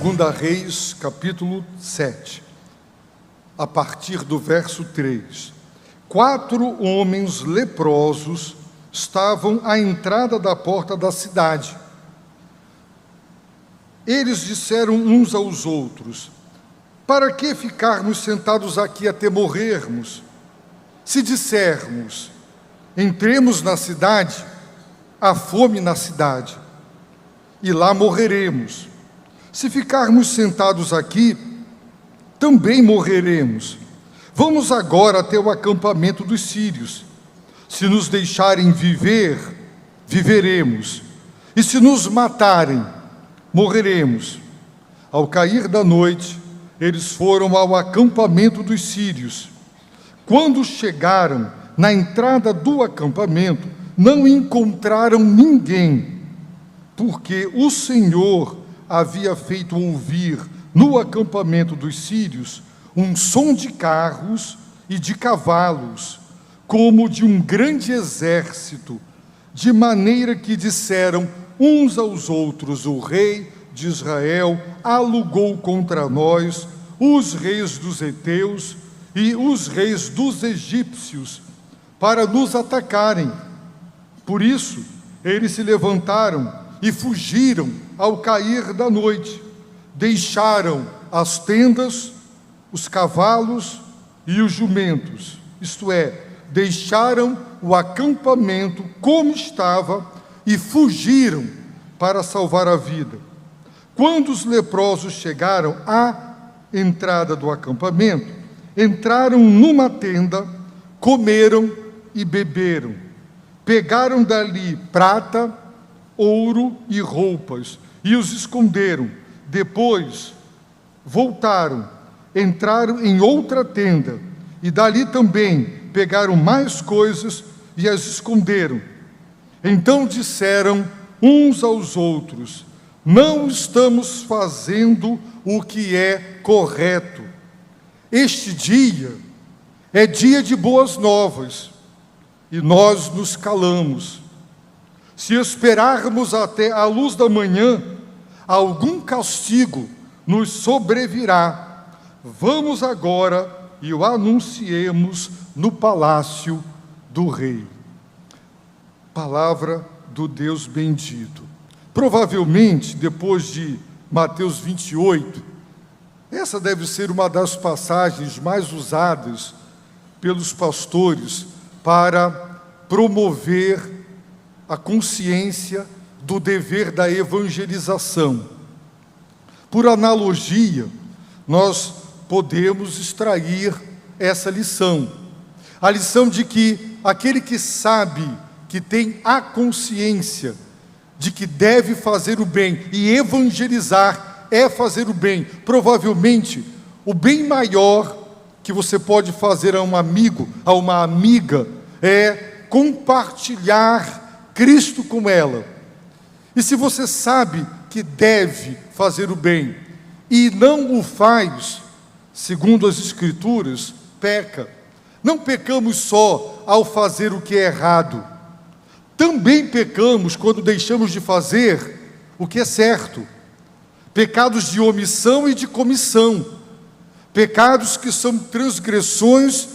2 Reis, capítulo 7, a partir do verso 3. 4 homens leprosos estavam à entrada da porta da cidade. Eles disseram uns aos outros: para que ficarmos sentados aqui até morrermos? Se dissermos, entremos na cidade, há fome na cidade, e lá morreremos. Se ficarmos sentados aqui, também morreremos. Vamos agora até o acampamento dos sírios. Se nos deixarem viver, viveremos. E se nos matarem, morreremos. Ao cair da noite, eles foram ao acampamento dos sírios. Quando chegaram na entrada do acampamento, não encontraram ninguém, porque o Senhor havia feito ouvir no acampamento dos sírios um som de carros e de cavalos, como de um grande exército, de maneira que disseram uns aos outros: o rei de Israel alugou contra nós os reis dos heteus e os reis dos egípcios para nos atacarem. Por isso, eles se levantaram e fugiram ao cair da noite. Deixaram as tendas, os cavalos e os jumentos, isto é, deixaram o acampamento como estava e fugiram para salvar a vida. Quando os leprosos chegaram à entrada do acampamento, entraram numa tenda, comeram e beberam. Pegaram dali prata, ouro e roupas e os esconderam. Depois voltaram, entraram em outra tenda e dali também pegaram mais coisas e as esconderam. Então disseram uns aos outros: não estamos fazendo o que é correto. Este dia é dia de boas novas e nós nos calamos. Se esperarmos até a luz da manhã, algum castigo nos sobrevirá. Vamos agora e o anunciemos no palácio do rei. Palavra do Deus bendito. Provavelmente, depois de Mateus 28, essa deve ser uma das passagens mais usadas pelos pastores para promover a consciência do dever da evangelização. Por analogia, nós podemos extrair essa lição. A lição de que aquele que sabe, que tem a consciência de que deve fazer o bem e evangelizar é fazer o bem. Provavelmente, o bem maior que você pode fazer a um amigo, a uma amiga, é compartilhar Cristo com ela. E se você sabe que deve fazer o bem e não o faz, segundo as Escrituras, peca. Não pecamos só ao fazer o que é errado, também pecamos quando deixamos de fazer o que é certo. Pecados de omissão e de comissão, pecados que são transgressões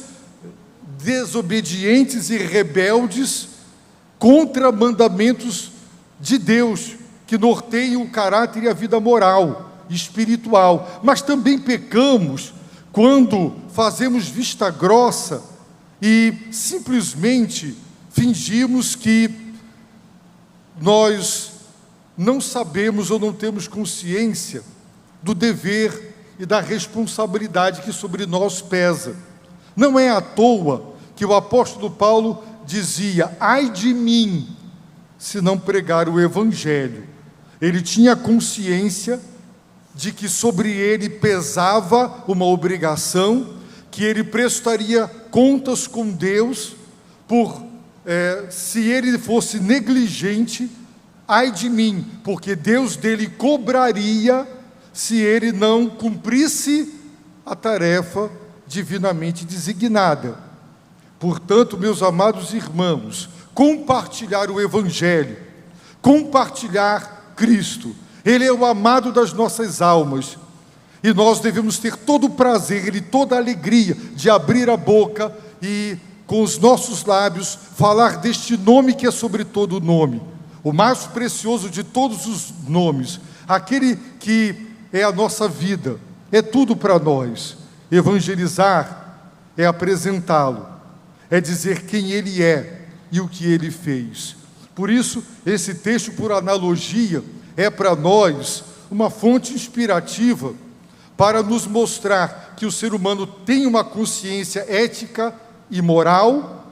desobedientes e rebeldes contra mandamentos de Deus, que norteiam o caráter e a vida moral e espiritual. Mas também pecamos quando fazemos vista grossa e simplesmente fingimos que nós não sabemos ou não temos consciência do dever e da responsabilidade que sobre nós pesa. Não é à toa que o apóstolo Paulo dizia: ai de mim, se não pregar o Evangelho. Ele tinha consciência de que sobre ele pesava uma obrigação, que ele prestaria contas com Deus, se ele fosse negligente, ai de mim, porque Deus dele cobraria se ele não cumprisse a tarefa divinamente designada. Portanto, meus amados irmãos, compartilhar o Evangelho, compartilhar Cristo, Ele é o amado das nossas almas. E nós devemos ter todo o prazer e toda a alegria de abrir a boca e, com os nossos lábios, falar deste nome que é sobre todo nome, o mais precioso de todos os nomes, aquele que é a nossa vida, é tudo para nós. Evangelizar é apresentá-lo, é dizer quem Ele é e o que Ele fez. Por isso, esse texto, por analogia, é para nós uma fonte inspirativa para nos mostrar que o ser humano tem uma consciência ética e moral,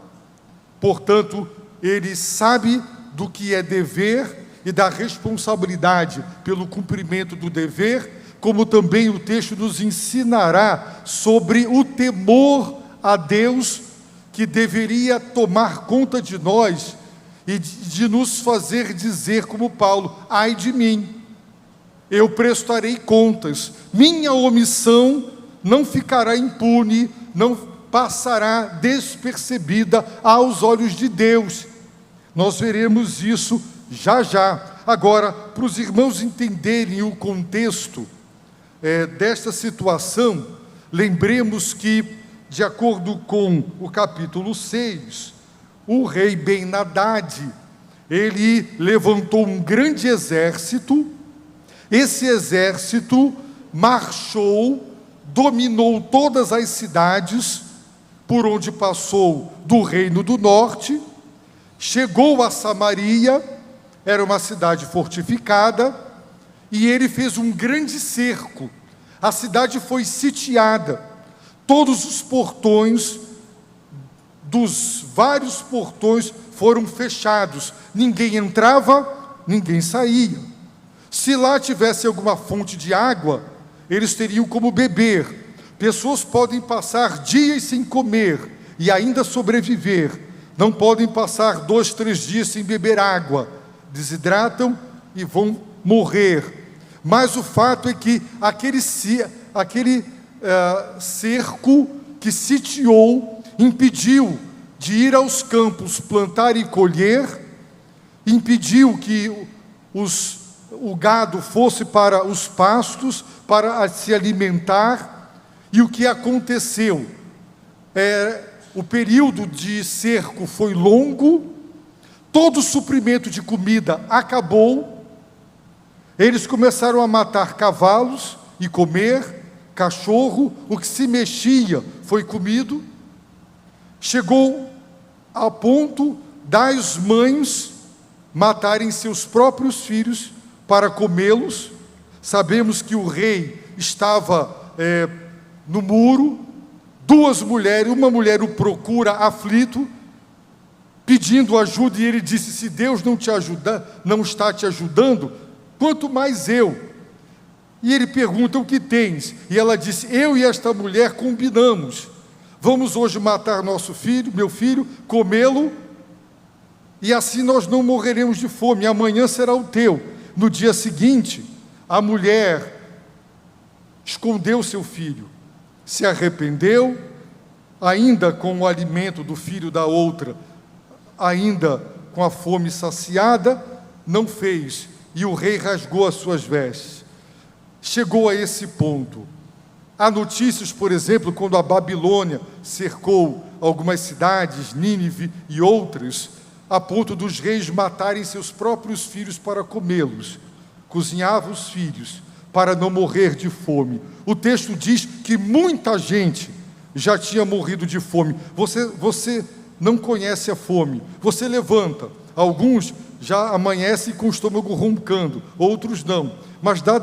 portanto, ele sabe do que é dever e da responsabilidade pelo cumprimento do dever, como também o texto nos ensinará sobre o temor a Deus que deveria tomar conta de nós e de nos fazer dizer como Paulo: ai de mim, eu prestarei contas, minha omissão não ficará impune, não passará despercebida aos olhos de Deus. Nós veremos isso já já. Agora, para os irmãos entenderem o contexto desta situação, lembremos que, de acordo com o capítulo 6, o rei Ben-Hadad, ele levantou um grande exército. Esse exército marchou, dominou todas as cidades por onde passou do reino do norte, chegou a Samaria, era uma cidade fortificada, e ele fez um grande cerco. A cidade foi sitiada, todos os portões, dos vários portões, foram fechados, ninguém entrava, ninguém saía. Se lá tivesse alguma fonte de água, eles teriam como beber. Pessoas podem passar dias sem comer e ainda sobreviver. Não podem passar 2, 3 dias sem beber água. Desidratam e vão morrer. Mas o fato é que aquele cerco que sitiou impediu de ir aos campos plantar e colher, impediu que o gado fosse para os pastos, para se alimentar. E o que aconteceu? O período de cerco foi longo, todo o suprimento de comida acabou, eles começaram a matar cavalos e comer, cachorro, o que se mexia foi comido. Chegou ao ponto das mães matarem seus próprios filhos para comê-los. Sabemos que o rei estava no muro, 2 mulheres, uma mulher o procura aflito, pedindo ajuda, e ele disse: se Deus não está te ajudando, quanto mais eu. E ele pergunta: o que tens? E ela disse: eu e esta mulher combinamos, vamos hoje matar nosso filho, meu filho, comê-lo, e assim nós não morreremos de fome, amanhã será o teu. No dia seguinte, a mulher escondeu seu filho, se arrependeu, ainda com o alimento do filho da outra, ainda com a fome saciada, não fez, e o rei rasgou as suas vestes. Chegou a esse ponto. Há notícias, por exemplo, quando a Babilônia cercou algumas cidades, Nínive e outras, a ponto dos reis matarem seus próprios filhos para comê-los. Cozinhavam os filhos para não morrer de fome. O texto diz que muita gente já tinha morrido de fome. Você não conhece a fome. Você levanta. Alguns já amanhecem com o estômago roncando, outros não. Mas dá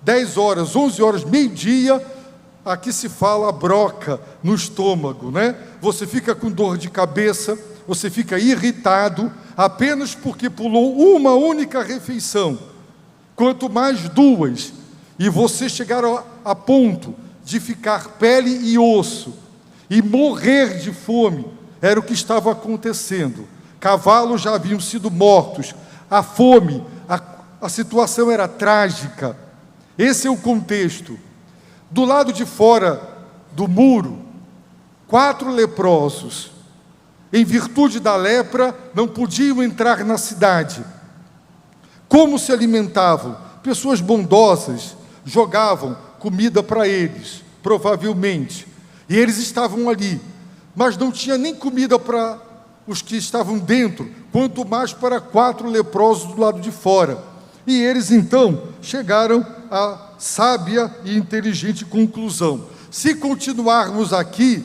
10 horas, 11 horas, meio-dia, aqui se fala a broca no estômago, né? Você fica com dor de cabeça, você fica irritado, apenas porque pulou uma única refeição. Quanto mais 2, e você chegar a ponto de ficar pele e osso, e morrer de fome, era o que estava acontecendo. Cavalos já haviam sido mortos, a fome, a situação era trágica. Esse é o contexto. Do lado de fora do muro, 4 leprosos, em virtude da lepra, não podiam entrar na cidade. Como se alimentavam? pessoas bondosas jogavam comida para eles, provavelmente, e eles estavam ali, mas não tinha nem comida para os que estavam dentro, quanto mais para 4 leprosos do lado de fora. E eles então chegaram à sábia e inteligente conclusão: se continuarmos aqui,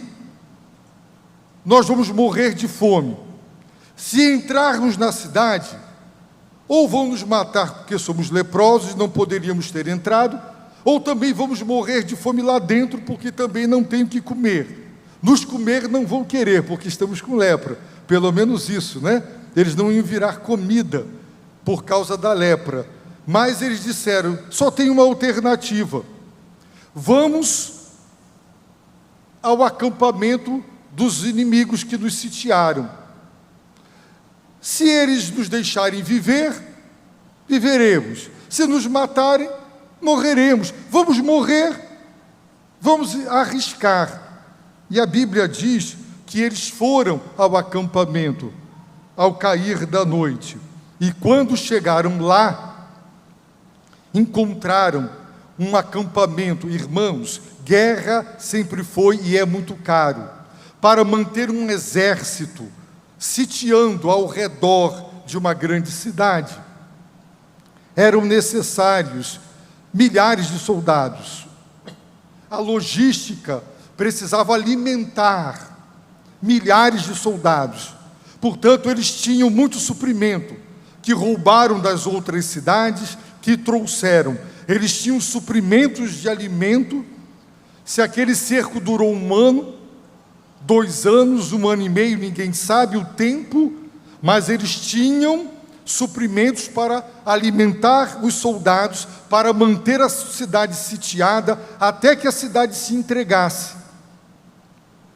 nós vamos morrer de fome. Se entrarmos na cidade, ou vão nos matar porque somos leprosos e não poderíamos ter entrado, ou também vamos morrer de fome lá dentro porque também não tem o que comer. Nos comer não vão querer porque estamos com lepra, pelo menos isso, né? Eles não iam virar comida por causa da lepra, mas eles disseram: só tem uma alternativa, vamos ao acampamento dos inimigos que nos sitiaram. Se eles nos deixarem viver, viveremos. Se nos matarem, morreremos. Vamos morrer, vamos arriscar. E a Bíblia diz que eles foram ao acampamento ao cair da noite. E quando chegaram lá, encontraram um acampamento. Irmãos, guerra sempre foi e é muito caro. Para manter um exército sitiando ao redor de uma grande cidade, eram necessários milhares de soldados. A logística precisava alimentar milhares de soldados. Portanto, eles tinham muito suprimento, que roubaram das outras cidades, que trouxeram. Eles tinham suprimentos de alimento. Se aquele cerco durou 1 ano, 2 anos, 1 ano e meio, ninguém sabe o tempo, mas eles tinham suprimentos para alimentar os soldados, para manter a cidade sitiada, até que a cidade se entregasse.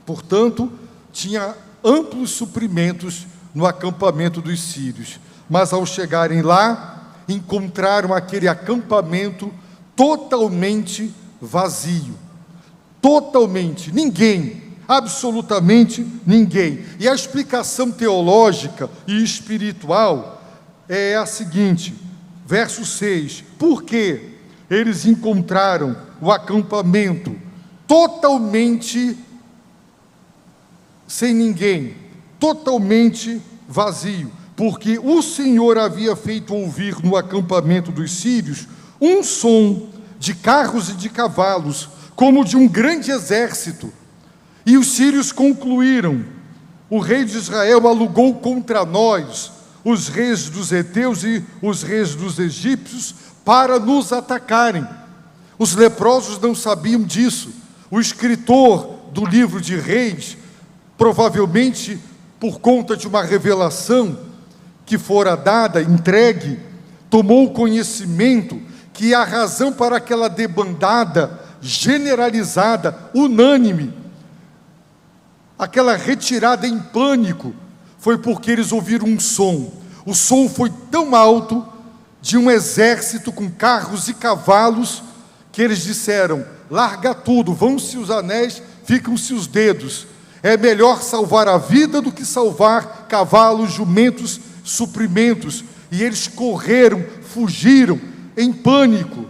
Portanto, tinha amplos suprimentos no acampamento dos sírios. Mas ao chegarem lá, encontraram aquele acampamento totalmente vazio. Totalmente, ninguém, absolutamente ninguém. E a explicação teológica e espiritual é a seguinte, verso 6, por que eles encontraram o acampamento totalmente sem ninguém, totalmente vazio? Porque o Senhor havia feito ouvir no acampamento dos sírios um som de carros e de cavalos, como de um grande exército. E os sírios concluíram: o rei de Israel alugou contra nós os reis dos heteus e os reis dos egípcios para nos atacarem. Os leprosos não sabiam disso. O escritor do livro de Reis, provavelmente por conta de uma revelação que fora dada, entregue, tomou conhecimento que a razão para aquela debandada generalizada, unânime, aquela retirada em pânico, foi porque eles ouviram um som. O som foi tão alto, de um exército com carros e cavalos, que eles disseram: larga tudo, vão-se os anéis, ficam-se os dedos. É melhor salvar a vida do que salvar cavalos, jumentos, suprimentos. E eles correram, fugiram em pânico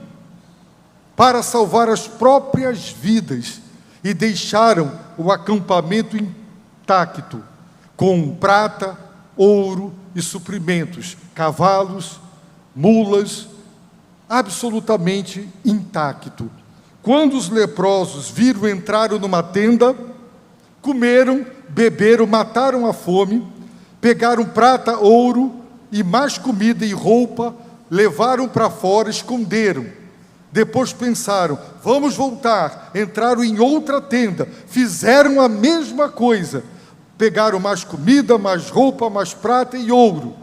para salvar as próprias vidas e deixaram o acampamento intacto, com prata, ouro e suprimentos, cavalos, mulas, absolutamente intacto. Quando os leprosos viram, entraram numa tenda, comeram, beberam, mataram a fome, pegaram prata, ouro e mais comida e roupa, levaram para fora, esconderam. Depois pensaram: vamos voltar. Entraram em outra tenda, fizeram a mesma coisa, pegaram mais comida, mais roupa, mais prata e ouro,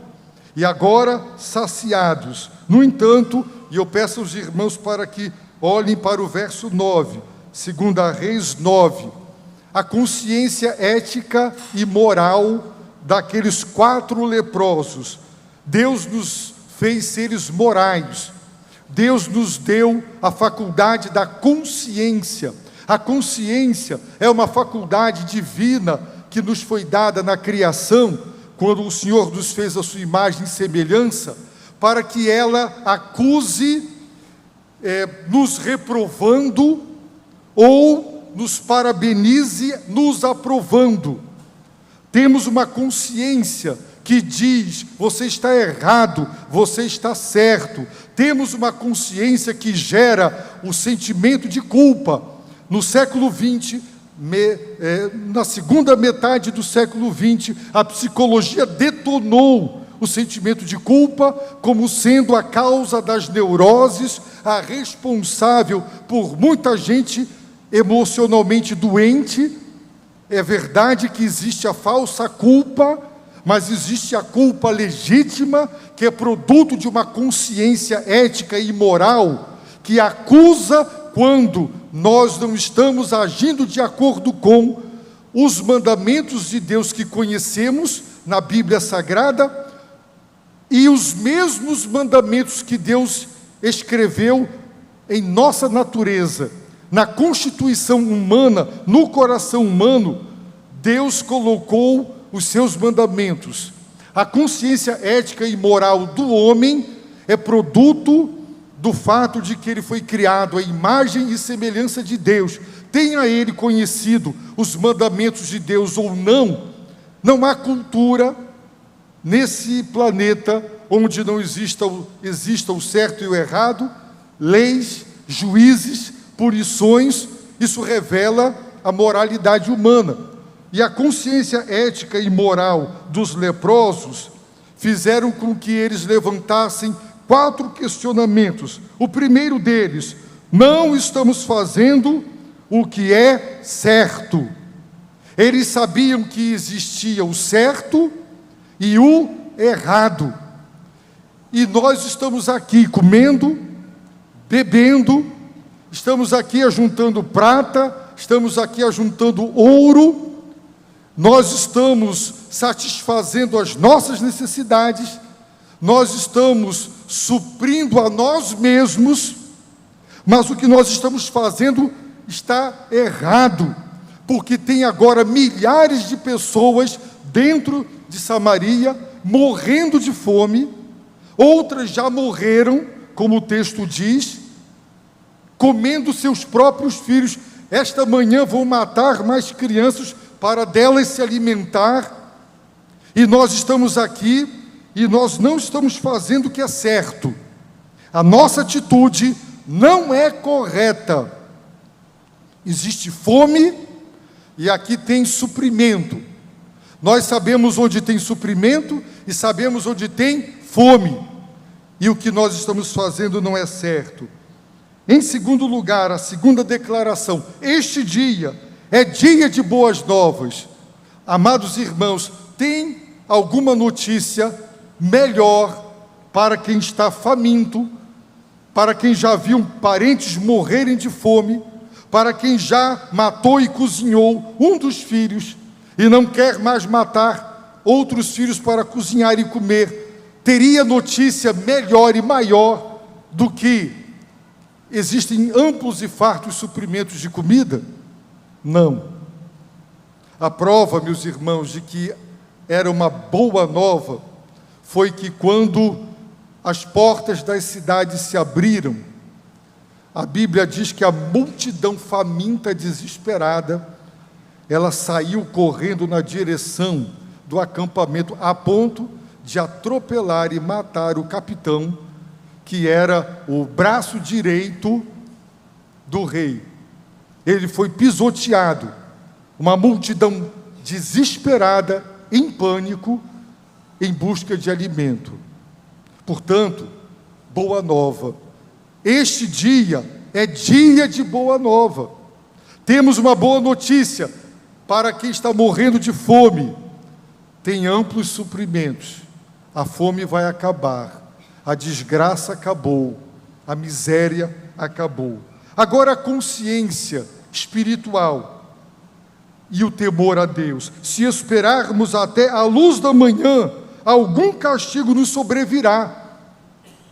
e agora saciados. No entanto, e eu peço aos irmãos para que olhem para o verso 9, 2 Reis 9, a consciência ética e moral daqueles 4 leprosos. Deus nos fez seres morais. Deus nos deu a faculdade da consciência. A consciência é uma faculdade divina que nos foi dada na criação, quando o Senhor nos fez a sua imagem e semelhança, para que ela acuse nos reprovando ou nos parabenize nos aprovando. Temos uma consciência que diz: você está errado, você está certo. Temos uma consciência que gera o sentimento de culpa. No século XX, na segunda metade do século XX, a psicologia detonou o sentimento de culpa como sendo a causa das neuroses, a responsável por muita gente emocionalmente doente. É verdade que existe a falsa culpa, mas existe a culpa legítima, que é produto de uma consciência ética e moral, que acusa quando nós não estamos agindo de acordo com os mandamentos de Deus que conhecemos na Bíblia Sagrada e os mesmos mandamentos que Deus escreveu em nossa natureza, na constituição humana, no coração humano. Deus colocou os seus mandamentos. A consciência ética e moral do homem é produto do fato de que ele foi criado à imagem e semelhança de Deus. Tenha ele conhecido os mandamentos de Deus ou não, não há cultura nesse planeta onde não exista o certo e o errado, leis, juízes, punições. Isso revela a moralidade humana. E a consciência ética e moral dos leprosos fizeram com que eles levantassem 4 questionamentos. O primeiro deles: não estamos fazendo o que é certo. Eles sabiam que existia o certo e o errado. E nós estamos aqui comendo, bebendo, estamos aqui ajuntando prata, estamos aqui ajuntando ouro, nós estamos satisfazendo as nossas necessidades, nós estamos suprindo a nós mesmos, mas o que nós estamos fazendo está errado, porque tem agora milhares de pessoas dentro de Samaria morrendo de fome, outras já morreram, como o texto diz, comendo seus próprios filhos. Esta manhã vão matar mais crianças para delas se alimentar, e nós estamos aqui e nós não estamos fazendo o que é certo. A nossa atitude não é correta. Existe fome e aqui tem suprimento. Nós sabemos onde tem suprimento e sabemos onde tem fome, e o que nós estamos fazendo não é certo. Em segundo lugar, a segunda declaração: este dia é dia de boas novas. Amados irmãos, tem alguma notícia melhor para quem está faminto, para quem já viu parentes morrerem de fome, para quem já matou e cozinhou um dos filhos e não quer mais matar outros filhos para cozinhar e comer? Teria notícia melhor e maior do que existem amplos e fartos suprimentos de comida? Não. A prova, meus irmãos, de que era uma boa nova foi que quando as portas das cidades se abriram, a Bíblia diz que a multidão faminta, desesperada, ela saiu correndo na direção do acampamento, a ponto de atropelar e matar o capitão, que era o braço direito do rei. Ele foi pisoteado. Uma multidão desesperada, em pânico, em busca de alimento. Portanto, boa nova. Este dia é dia de boa nova. Temos uma boa notícia para quem está morrendo de fome. Tem amplos suprimentos. A fome vai acabar. A desgraça acabou. A miséria acabou. Agora a consciência espiritual e o temor a Deus. Se esperarmos até a luz da manhã, algum castigo nos sobrevirá.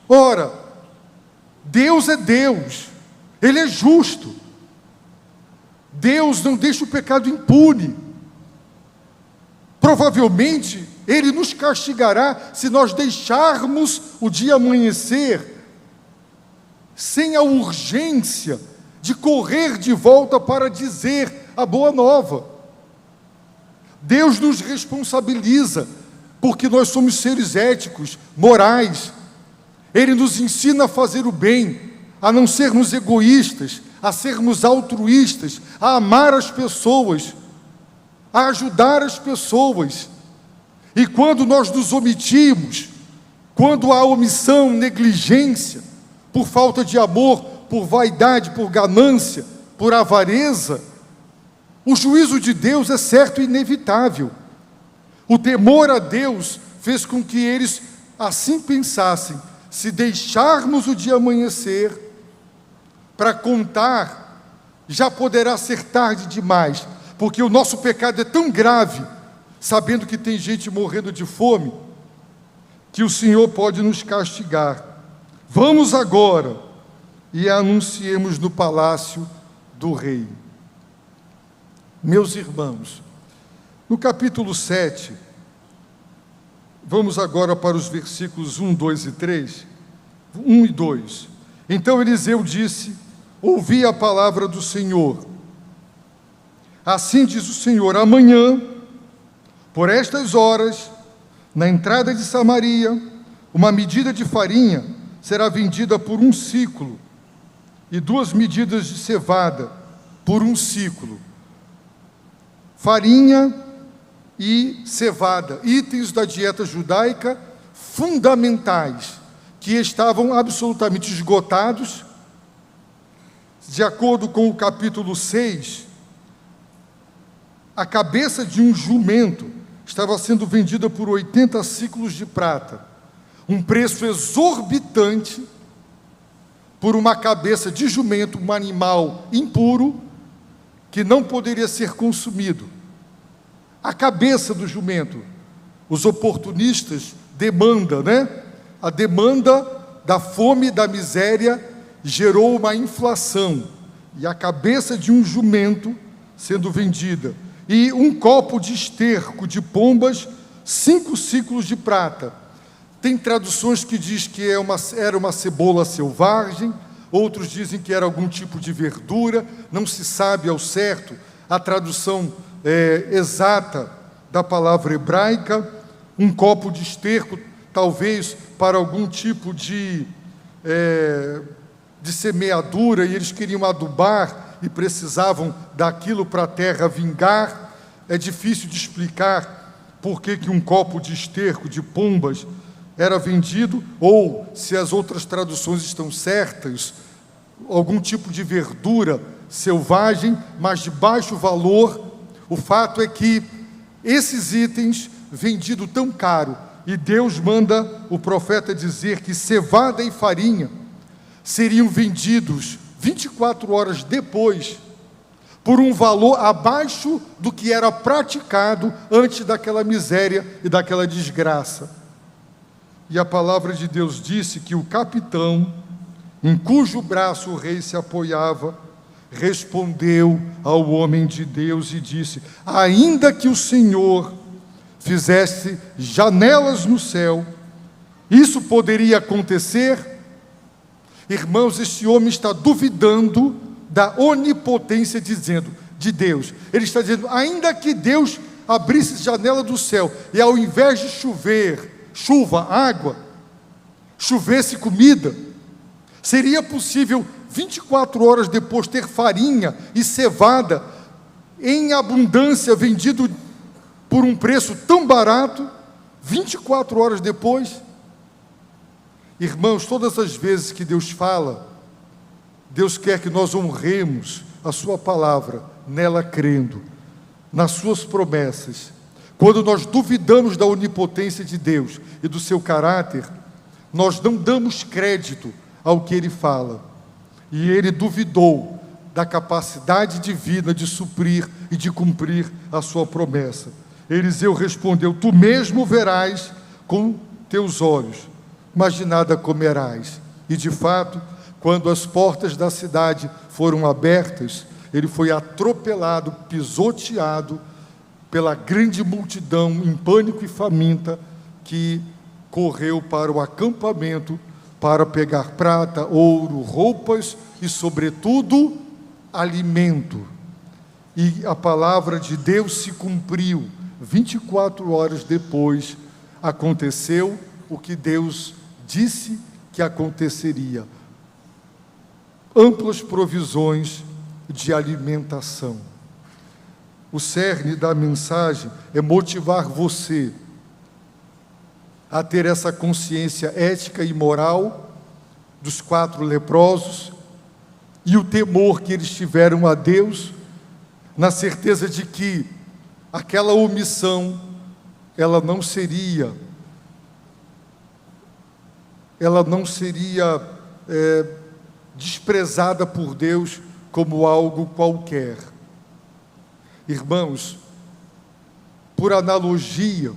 Ora, Deus é Deus, Ele é justo. Deus não deixa o pecado impune. Provavelmente, Ele nos castigará se nós deixarmos o dia amanhecer sem a urgência de correr de volta para dizer a boa nova. Deus nos responsabiliza, porque nós somos seres éticos, morais. Ele nos ensina a fazer o bem, a não sermos egoístas, a sermos altruístas, a amar as pessoas, a ajudar as pessoas. E quando nós nos omitimos, quando há omissão, negligência, por falta de amor, por vaidade, por ganância, por avareza, o juízo de Deus é certo e inevitável. O temor a Deus fez com que eles assim pensassem: se deixarmos o dia amanhecer para contar, já poderá ser tarde demais, porque o nosso pecado é tão grave, sabendo que tem gente morrendo de fome, que o Senhor pode nos castigar. Vamos agora e anunciemos no palácio do rei. Meus irmãos, no capítulo 7, vamos agora para os versículos 1, 2 e 3, 1 e 2. Então Eliseu disse: ouvi a palavra do Senhor. Assim diz o Senhor: amanhã, por estas horas, na entrada de Samaria, uma medida de farinha será vendida por 1 siclo, e 2 medidas de cevada por 1 siclo. Farinha e cevada, itens da dieta judaica fundamentais, que estavam absolutamente esgotados. De acordo com o capítulo 6, a cabeça de um jumento estava sendo vendida por 80 siclos de prata, um preço exorbitante por uma cabeça de jumento, um animal impuro, que não poderia ser consumido. A cabeça do jumento, os oportunistas demandam, A demanda da fome e da miséria gerou uma inflação, e a cabeça de um jumento sendo vendida, e um copo de esterco de pombas, 5 siclos de prata. Tem traduções que diz que era uma cebola selvagem, outros dizem que era algum tipo de verdura, não se sabe ao certo a tradução exata da palavra hebraica. Um copo de esterco, talvez para algum tipo de semeadura, e eles queriam adubar e precisavam daquilo para a terra vingar. É difícil de explicar por que um copo de esterco de pombas era vendido, ou, se as outras traduções estão certas, algum tipo de verdura selvagem, mas de baixo valor. O fato é que esses itens, vendidos tão caro, e Deus manda o profeta dizer que cevada e farinha seriam vendidos 24 horas depois, por um valor abaixo do que era praticado antes daquela miséria e daquela desgraça. E a palavra de Deus disse que o capitão, em cujo braço o rei se apoiava, respondeu ao homem de Deus e disse: ainda que o Senhor fizesse janelas no céu, isso poderia acontecer? Irmãos, este homem está duvidando da onipotência de Deus. Ele está dizendo: ainda que Deus abrisse janela do céu, e ao invés de chover chuva, água, chovesse comida, seria possível 24 horas depois ter farinha e cevada em abundância, vendido por um preço tão barato, 24 horas depois? Irmãos, todas as vezes que Deus fala, Deus quer que nós honremos a sua palavra, nela crendo, nas suas promessas. Quando nós duvidamos da onipotência de Deus e do seu caráter, nós não damos crédito ao que Ele fala. E ele duvidou da capacidade divina de suprir e de cumprir a sua promessa. Eliseu respondeu: tu mesmo verás com teus olhos, mas de nada comerás. E de fato, quando as portas da cidade foram abertas, ele foi atropelado, pisoteado pela grande multidão em pânico e faminta, que correu para o acampamento para pegar prata, ouro, roupas e, sobretudo, alimento. E a palavra de Deus se cumpriu. 24 horas depois, aconteceu o que Deus disse que aconteceria. Amplas provisões de alimentação. O cerne da mensagem é motivar você a ter essa consciência ética e moral dos 4 leprosos e o temor que eles tiveram a Deus, na certeza de que aquela omissão, ela não seria desprezada por Deus como algo qualquer. Irmãos, por analogia,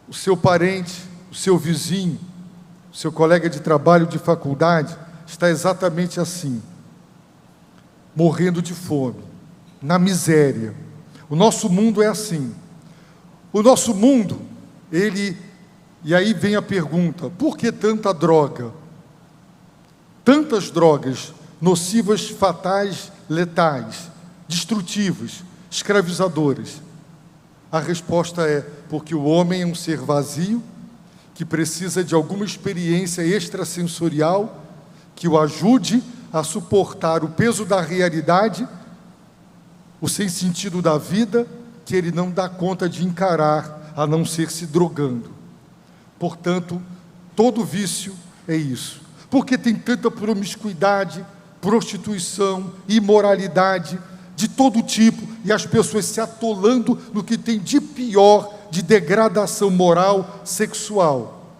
o seu parente, o seu vizinho, o seu colega de trabalho, de faculdade, está exatamente assim, morrendo de fome, na miséria. O nosso mundo é assim. O nosso mundo, e aí vem a pergunta, por que tanta droga? Tantas drogas nocivas, fatais, letais, destrutivas, escravizadoras. A resposta é porque o homem é um ser vazio, que precisa de alguma experiência extrasensorial que o ajude a suportar o peso da realidade, o sem sentido da vida, que ele não dá conta de encarar, a não ser se drogando. Portanto, todo vício é isso. Porque tem tanta promiscuidade, prostituição, imoralidade, de todo tipo, e as pessoas se atolando no que tem de pior, de degradação moral, sexual.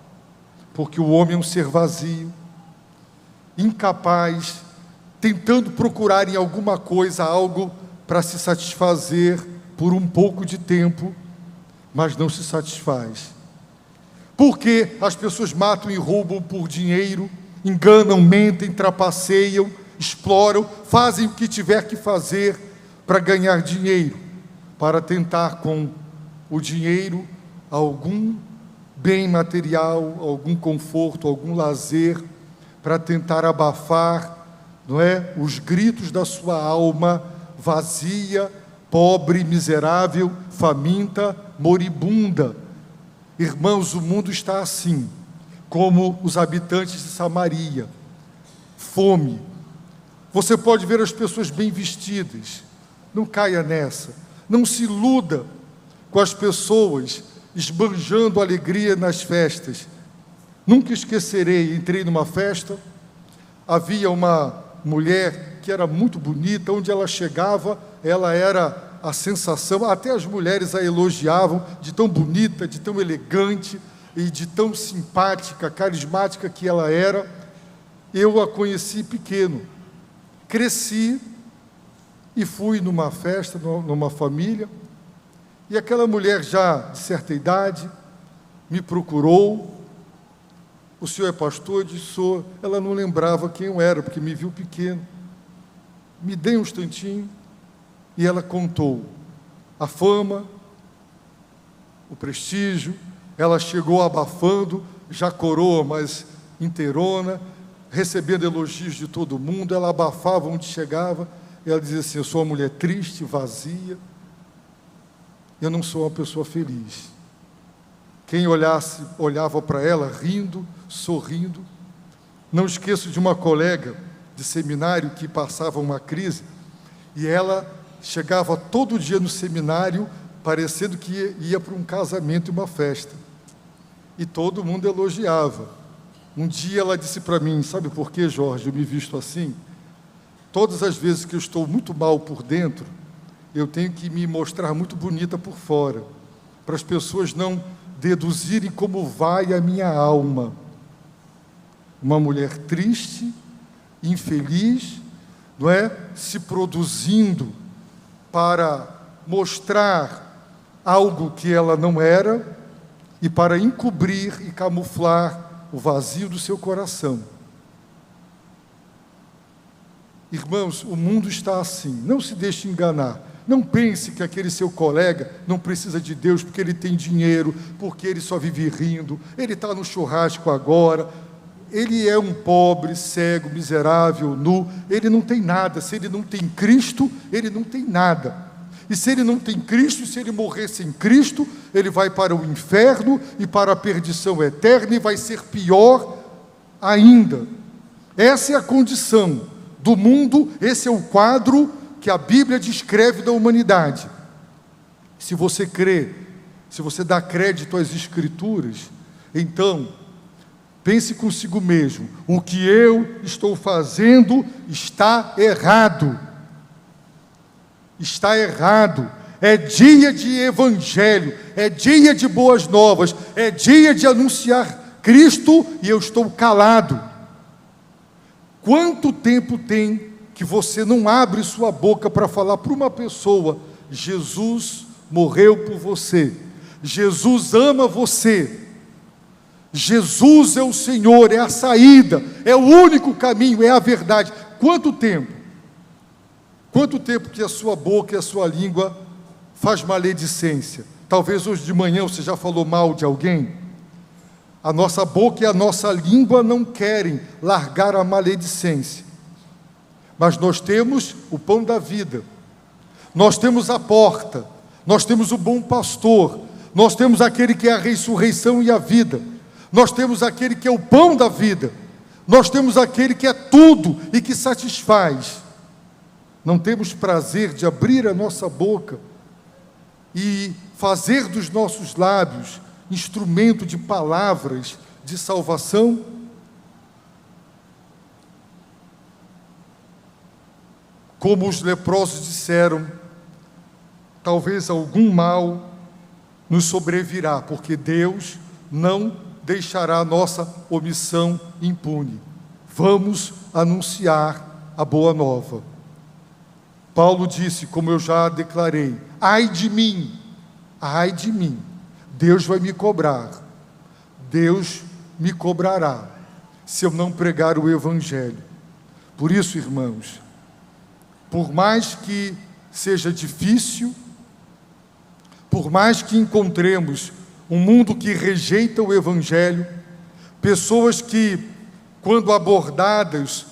Porque o homem é um ser vazio, incapaz, tentando procurar em alguma coisa algo para se satisfazer por um pouco de tempo, mas não se satisfaz. Porque as pessoas matam e roubam por dinheiro, enganam, mentem, trapaceiam, exploram, fazem o que tiver que fazer para ganhar dinheiro, para tentar com o dinheiro algum bem material, algum conforto, algum lazer, para tentar abafar, não é, os gritos da sua alma vazia, pobre, miserável, faminta, moribunda. Irmãos, o mundo está assim, como os habitantes de Samaria, fome. Você pode ver as pessoas bem vestidas, não caia nessa, não se iluda com as pessoas esbanjando alegria nas festas. Nunca esquecerei, entrei numa festa, havia uma mulher que era muito bonita, onde ela chegava, ela era a sensação, até as mulheres a elogiavam, de tão bonita, de tão elegante, e de tão simpática, carismática que ela era. Eu a conheci pequeno, cresci e fui numa festa, numa família, e aquela mulher já de certa idade me procurou. O senhor é pastor? Eu disse, sou. Ela não lembrava quem eu era, porque me viu pequeno. Me dei um instantinho e ela contou a fama, o prestígio. Ela chegou abafando, já coroa, mas inteirona, recebendo elogios de todo mundo. Ela abafava onde chegava. Ela dizia assim, eu sou uma mulher triste, vazia. Eu não sou uma pessoa feliz. Quem olhava para ela rindo, sorrindo. Não esqueço de uma colega de seminário que passava uma crise, e ela chegava todo dia no seminário, parecendo que ia para um casamento e uma festa. E todo mundo elogiava. Um dia ela disse para mim, sabe por que, Jorge, eu me visto assim? Todas as vezes que eu estou muito mal por dentro, eu tenho que me mostrar muito bonita por fora, para as pessoas não deduzirem como vai a minha alma. Uma mulher triste, infeliz, não é? Se produzindo para mostrar algo que ela não era e para encobrir e camuflar o vazio do seu coração. Irmãos, o mundo está assim, não se deixe enganar. Não pense que aquele seu colega não precisa de Deus porque ele tem dinheiro, porque ele só vive rindo, ele está no churrasco agora, ele é um pobre, cego, miserável, nu, ele não tem nada. Se ele não tem Cristo, ele não tem nada. E se ele não tem Cristo, se ele morrer sem Cristo, ele vai para o inferno e para a perdição eterna, e vai ser pior ainda. Essa é a condição do mundo, esse é o quadro que a Bíblia descreve da humanidade. Se você crê, se você dá crédito às Escrituras, então, pense consigo mesmo: o que eu estou fazendo está errado. Está errado. É dia de evangelho, é dia de boas novas, é dia de anunciar Cristo, e eu estou calado. Quanto tempo tem que você não abre sua boca para falar para uma pessoa: Jesus morreu por você, Jesus ama você, Jesus é o Senhor, é a saída, é o único caminho, é a verdade? Quanto tempo? Quanto tempo que a sua boca e a sua língua faz maledicência? Talvez hoje de manhã você já falou mal de alguém. A nossa boca e a nossa língua não querem largar a maledicência. Mas nós temos o pão da vida, nós temos a porta, nós temos o bom pastor, nós temos aquele que é a ressurreição e a vida, nós temos aquele que é o pão da vida, nós temos aquele que é tudo e que satisfaz. Não temos prazer de abrir a nossa boca e fazer dos nossos lábios instrumento de palavras de salvação? Como os leprosos disseram, talvez algum mal nos sobrevirá, porque Deus não deixará a nossa omissão impune. Vamos anunciar a boa nova. Paulo disse, como eu já declarei: ai de mim, Deus vai me cobrar, Deus me cobrará, se eu não pregar o Evangelho. Por isso, irmãos, por mais que seja difícil, por mais que encontremos um mundo que rejeita o Evangelho, pessoas que, quando abordadas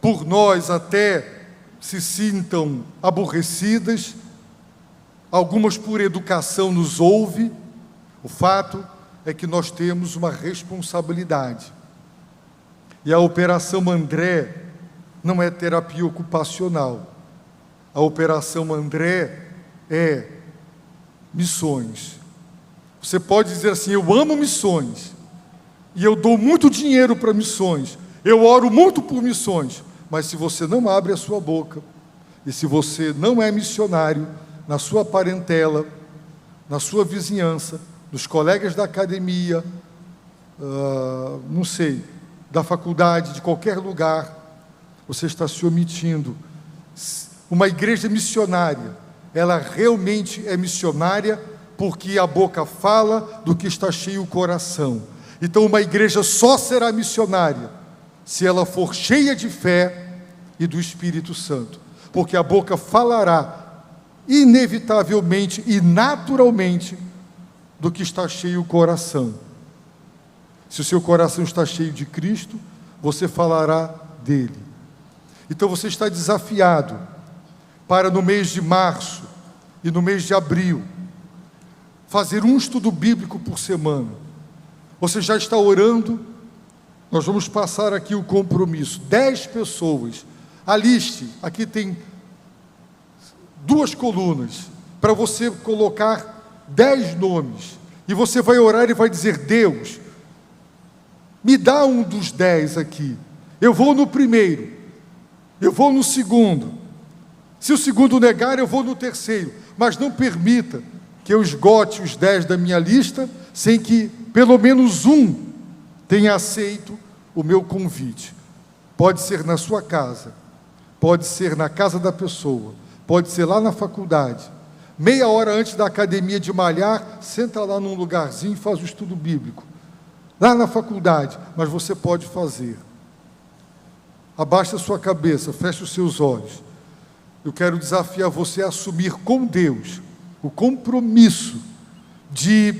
por nós, até se sintam aborrecidas, algumas por educação nos ouvem, o fato é que nós temos uma responsabilidade. E a Operação André não é terapia ocupacional. A Operação André é missões. Você pode dizer assim: eu amo missões, e eu dou muito dinheiro para missões, eu oro muito por missões, mas se você não abre a sua boca, e se você não é missionário na sua parentela, na sua vizinhança, dos colegas da academia, não sei, da faculdade, de qualquer lugar, você está se omitindo. Uma igreja missionária, ela realmente é missionária porque a boca fala do que está cheio o coração. Então uma igreja só será missionária se ela for cheia de fé e do Espírito Santo, porque a boca falará inevitavelmente e naturalmente do que está cheio o coração. Se o seu coração está cheio de Cristo, você falará dele. Então você está desafiado para, no mês de março e no mês de abril, fazer um estudo bíblico por semana. Você já está orando? Nós vamos passar aqui o compromisso. 10 pessoas. Aliste, aqui tem 2 colunas, para você colocar 10 nomes. E você vai orar e vai dizer: Deus, me dá um dos 10 aqui. Eu vou no primeiro, eu vou no segundo. Se o segundo negar, eu vou no terceiro. Mas não permita que eu esgote os 10 da minha lista sem que pelo menos um tenha aceito o meu convite. Pode ser na sua casa, pode ser na casa da pessoa, pode ser lá na faculdade. Meia hora antes da academia de malhar, senta lá num lugarzinho e faz o estudo bíblico. Lá na faculdade, mas você pode fazer. Abaixa a sua cabeça, feche os seus olhos. eu quero desafiar você a assumir com Deus o compromisso de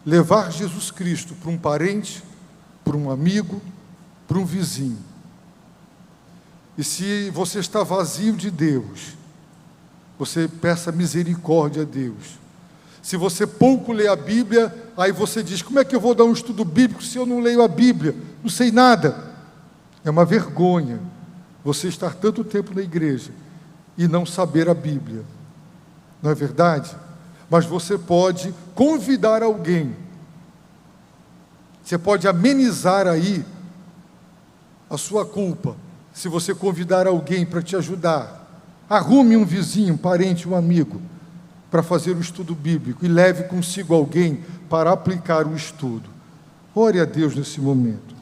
levar Jesus Cristo para um parente, para um amigo, para um vizinho. E se você está vazio de Deus, você peça misericórdia a Deus. Se você pouco lê a Bíblia, aí você diz: como é que eu vou dar um estudo bíblico se eu não leio a Bíblia? Não sei nada. É uma vergonha você estar tanto tempo na igreja e não saber a Bíblia. Não é verdade? Mas você pode convidar alguém. Você pode amenizar aí a sua culpa, se você convidar alguém para te ajudar. Arrume um vizinho, um parente, um amigo, para fazer o estudo bíblico e leve consigo alguém para aplicar o estudo. Ore a Deus nesse momento.